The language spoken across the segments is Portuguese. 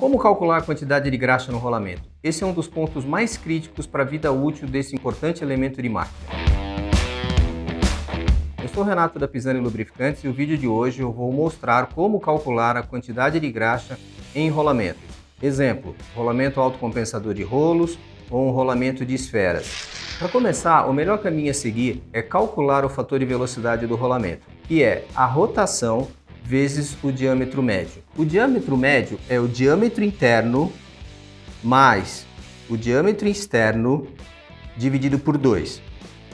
Como calcular a quantidade de graxa no rolamento? Esse é um dos pontos mais críticos para a vida útil desse importante elemento de máquina. Eu sou Renato da Pisani Lubrificantes e no vídeo de hoje eu vou mostrar como calcular a quantidade de graxa em rolamento. Exemplo, rolamento autocompensador de rolos ou um rolamento de esferas. Para começar, o melhor caminho a seguir é calcular o fator de velocidade do rolamento, que é a rotação vezes o diâmetro médio. O diâmetro médio é o diâmetro interno mais o diâmetro externo dividido por 2.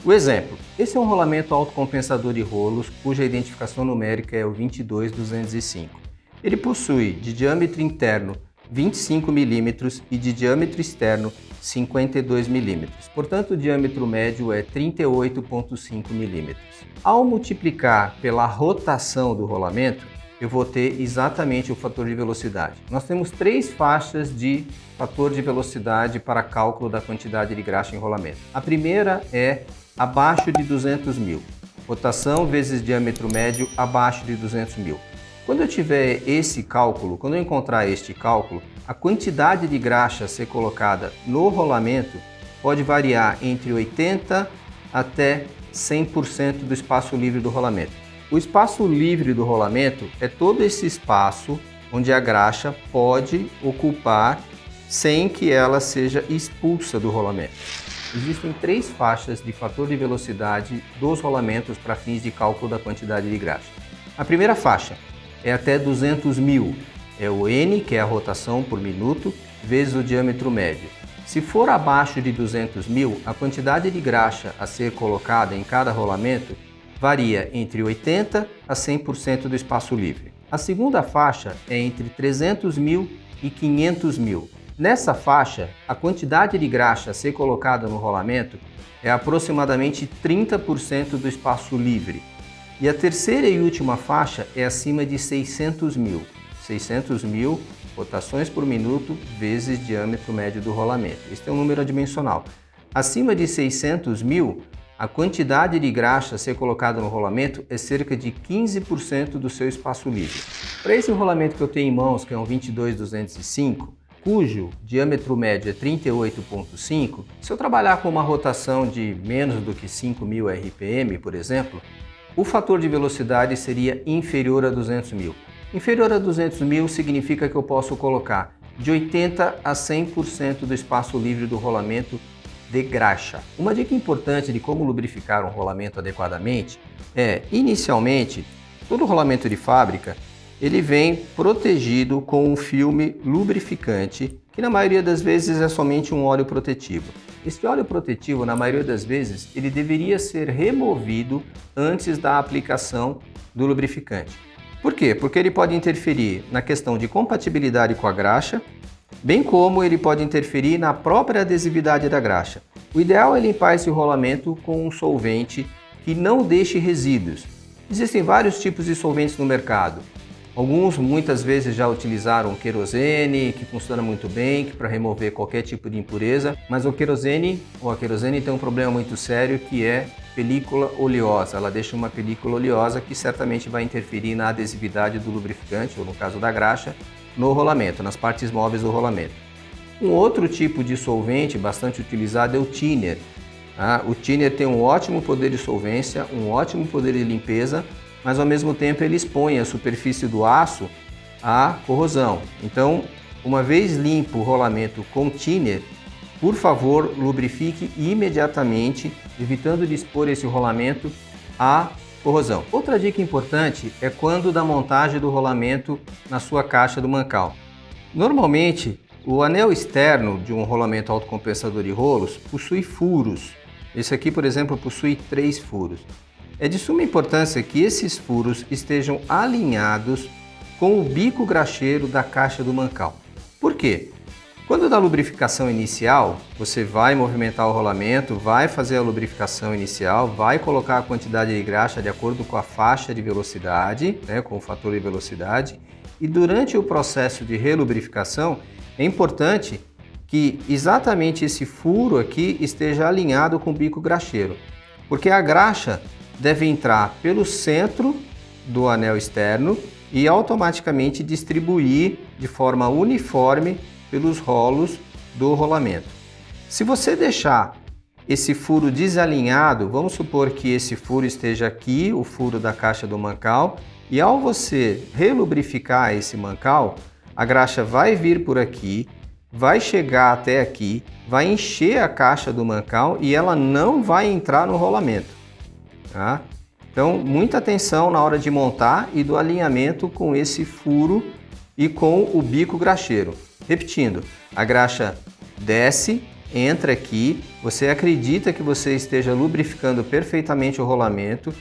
O exemplo, esse é um rolamento autocompensador de rolos, cuja identificação numérica é o 22205. Ele possui de diâmetro interno 25 mm e de diâmetro externo 52 mm. Portanto, o diâmetro médio é 38,5 mm. Ao multiplicar pela rotação do rolamento, eu vou ter exatamente o fator de velocidade. Nós temos 3 faixas de fator de velocidade para cálculo da quantidade de graxa em rolamento. A primeira é abaixo de 200 mil. Rotação vezes diâmetro médio abaixo de 200 mil. Quando eu tiver esse cálculo, quando eu encontrar este cálculo, a quantidade de graxa a ser colocada no rolamento pode variar entre 80% até 100% do espaço livre do rolamento. O espaço livre do rolamento é todo esse espaço onde a graxa pode ocupar sem que ela seja expulsa do rolamento. Existem 3 faixas de fator de velocidade dos rolamentos para fins de cálculo da quantidade de graxa. A primeira faixa é até 200 mil, é o N, que é a rotação por minuto, vezes o diâmetro médio. Se for abaixo de 200 mil, a quantidade de graxa a ser colocada em cada rolamento varia entre 80% a 100% do espaço livre. A segunda faixa é entre 300 mil e 500 mil. Nessa faixa, a quantidade de graxa a ser colocada no rolamento é aproximadamente 30% do espaço livre. E a terceira e última faixa é acima de 600 mil. 600 mil rotações por minuto vezes diâmetro médio do rolamento. Este é um número adimensional. Acima de 600 mil, a quantidade de graxa a ser colocada no rolamento é cerca de 15% do seu espaço livre. Para esse rolamento que eu tenho em mãos, que é um 22205, cujo diâmetro médio é 38,5, se eu trabalhar com uma rotação de menos do que 5.000 RPM, por exemplo, o fator de velocidade seria inferior a 200 mil. Inferior a 200 mil significa que eu posso colocar de 80% a 100% do espaço livre do rolamento de graxa. Uma dica importante de como lubrificar um rolamento adequadamente é, inicialmente, todo rolamento de fábrica ele vem protegido com um filme lubrificante, que na maioria das vezes é somente um óleo protetivo. Este óleo protetivo, na maioria das vezes, ele deveria ser removido antes da aplicação do lubrificante. Por quê? Porque ele pode interferir na questão de compatibilidade com a graxa, bem como ele pode interferir na própria adesividade da graxa. O ideal é limpar esse rolamento com um solvente que não deixe resíduos. Existem vários tipos de solventes no mercado. Alguns muitas vezes já utilizaram querosene, que funciona muito bem para remover qualquer tipo de impureza, mas o querosene ou a querosene tem um problema muito sério que é película oleosa. Ela deixa uma película oleosa que certamente vai interferir na adesividade do lubrificante, ou no caso da graxa, no rolamento, nas partes móveis do rolamento. Um outro tipo de solvente bastante utilizado é o thinner. O thinner tem um ótimo poder de solvência, um ótimo poder de limpeza, mas ao mesmo tempo ele expõe a superfície do aço à corrosão. Então, uma vez limpo o rolamento com thinner, por favor, lubrifique imediatamente, evitando de expor esse rolamento à corrosão. Outra dica importante é quando da montagem do rolamento na sua caixa do mancal. Normalmente, o anel externo de um rolamento autocompensador de rolos possui furos. Esse aqui, por exemplo, possui 3 furos. É de suma importância que esses furos estejam alinhados com o bico graxeiro da caixa do mancal. Por quê? Quando da lubrificação inicial, você vai movimentar o rolamento, vai fazer a lubrificação inicial, vai colocar a quantidade de graxa de acordo com a faixa de velocidade, com o fator de velocidade, e durante o processo de relubrificação é importante que exatamente esse furo aqui esteja alinhado com o bico graxeiro, porque a graxa deve entrar pelo centro do anel externo e automaticamente distribuir de forma uniforme pelos rolos do rolamento. Se você deixar esse furo desalinhado, vamos supor que esse furo esteja aqui, o furo da caixa do mancal, e ao você relubrificar esse mancal, a graxa vai vir por aqui, vai chegar até aqui, vai encher a caixa do mancal e ela não vai entrar no rolamento, tá? Então, muita atenção na hora de montar e do alinhamento com esse furo e com o bico graxeiro. Repetindo, a graxa desce, entra aqui, você acredita que você esteja lubrificando perfeitamente o rolamento,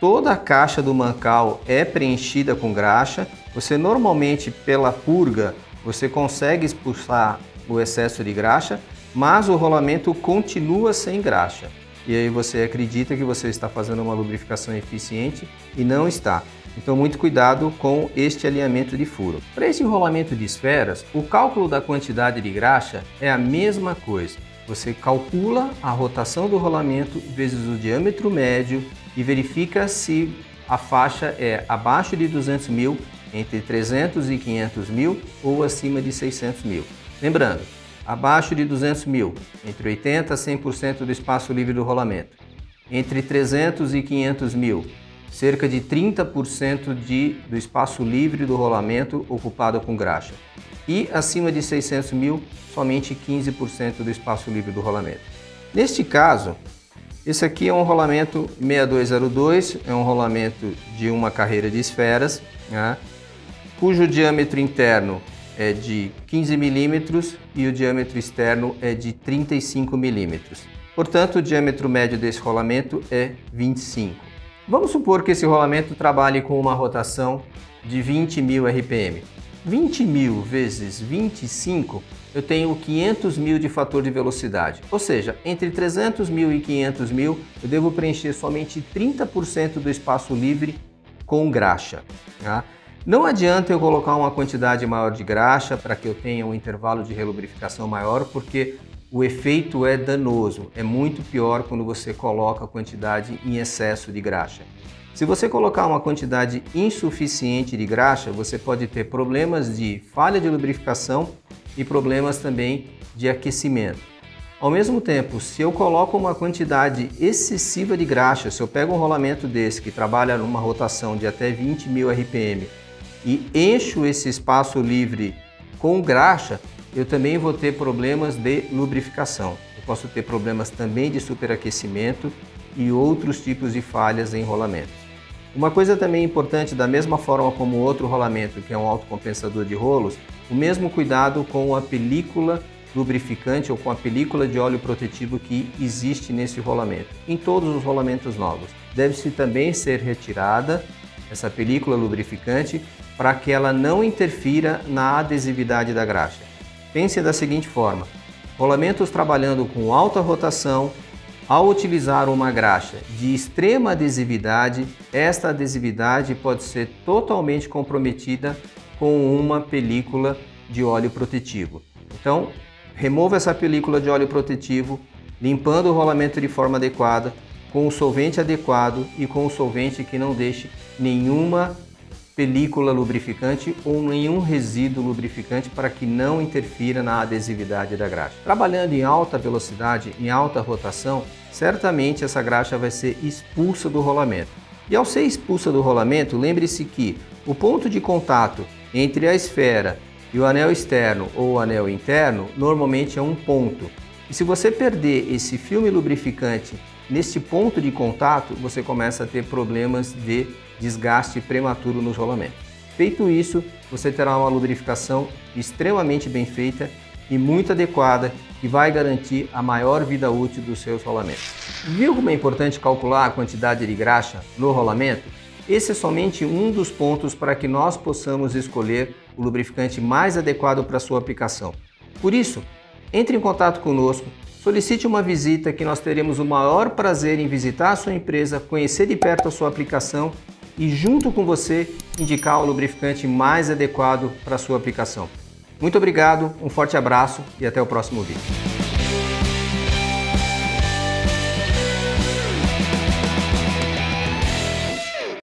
toda a caixa do mancal é preenchida com graxa, você normalmente pela purga você consegue expulsar o excesso de graxa, mas o rolamento continua sem graxa. E aí você acredita que você está fazendo uma lubrificação eficiente e não está. Então muito cuidado com este alinhamento de furo. Para esse rolamento de esferas, o cálculo da quantidade de graxa é a mesma coisa. Você calcula a rotação do rolamento vezes o diâmetro médio e verifica se a faixa é abaixo de 200 mil, entre 300 e 500 mil ou acima de 600 mil. Lembrando, abaixo de 200 mil, entre 80% a 100% do espaço livre do rolamento. Entre 300 e 500 mil, cerca de 30% do espaço livre do rolamento ocupado com graxa. E acima de 600 mil, somente 15% do espaço livre do rolamento. Neste caso, esse aqui é um rolamento 6202, é um rolamento de uma carreira de esferas, né, cujo diâmetro interno é de 15 milímetros e o diâmetro externo é de 35 milímetros. Portanto, o diâmetro médio desse rolamento é 25. Vamos supor que esse rolamento trabalhe com uma rotação de 20.000 RPM. 20.000 vezes 25, eu tenho 500 mil de fator de velocidade. Ou seja, entre 300 mil e 500 mil, eu devo preencher somente 30% do espaço livre com graxa, tá? Não adianta eu colocar uma quantidade maior de graxa para que eu tenha um intervalo de relubrificação maior, porque o efeito é danoso. É muito pior quando você coloca a quantidade em excesso de graxa. Se você colocar uma quantidade insuficiente de graxa, você pode ter problemas de falha de lubrificação e problemas também de aquecimento. Ao mesmo tempo, se eu coloco uma quantidade excessiva de graxa, se eu pego um rolamento desse que trabalha numa rotação de até 20.000 RPM e encho esse espaço livre com graxa, eu também vou ter problemas de lubrificação. Eu posso ter problemas também de superaquecimento e outros tipos de falhas em rolamentos. Uma coisa também importante, da mesma forma como o outro rolamento, que é um autocompensador de rolos, o mesmo cuidado com a película lubrificante ou com a película de óleo protetivo que existe nesse rolamento. Em todos os rolamentos novos, deve-se também ser retirada essa película lubrificante para que ela não interfira na adesividade da graxa. Pense da seguinte forma: rolamentos trabalhando com alta rotação, ao utilizar uma graxa de extrema adesividade, esta adesividade pode ser totalmente comprometida com uma película de óleo protetivo. Então, remova essa película de óleo protetivo, limpando o rolamento de forma adequada, com o solvente adequado e com o solvente que não deixe nenhuma película lubrificante ou nenhum resíduo lubrificante para que não interfira na adesividade da graxa. Trabalhando em alta velocidade, em alta rotação, certamente essa graxa vai ser expulsa do rolamento. E ao ser expulsa do rolamento, lembre-se que o ponto de contato entre a esfera e o anel externo ou o anel interno normalmente é um ponto. E se você perder esse filme lubrificante neste ponto de contato, você começa a ter problemas de desgaste prematuro nos rolamentos. Feito isso, você terá uma lubrificação extremamente bem feita e muito adequada, que vai garantir a maior vida útil dos seus rolamentos. Viu como é importante calcular a quantidade de graxa no rolamento? Esse é somente um dos pontos para que nós possamos escolher o lubrificante mais adequado para a sua aplicação. Por isso, entre em contato conosco, solicite uma visita que nós teremos o maior prazer em visitar a sua empresa, conhecer de perto a sua aplicação e junto com você indicar o lubrificante mais adequado para a sua aplicação. Muito obrigado, um forte abraço e até o próximo vídeo.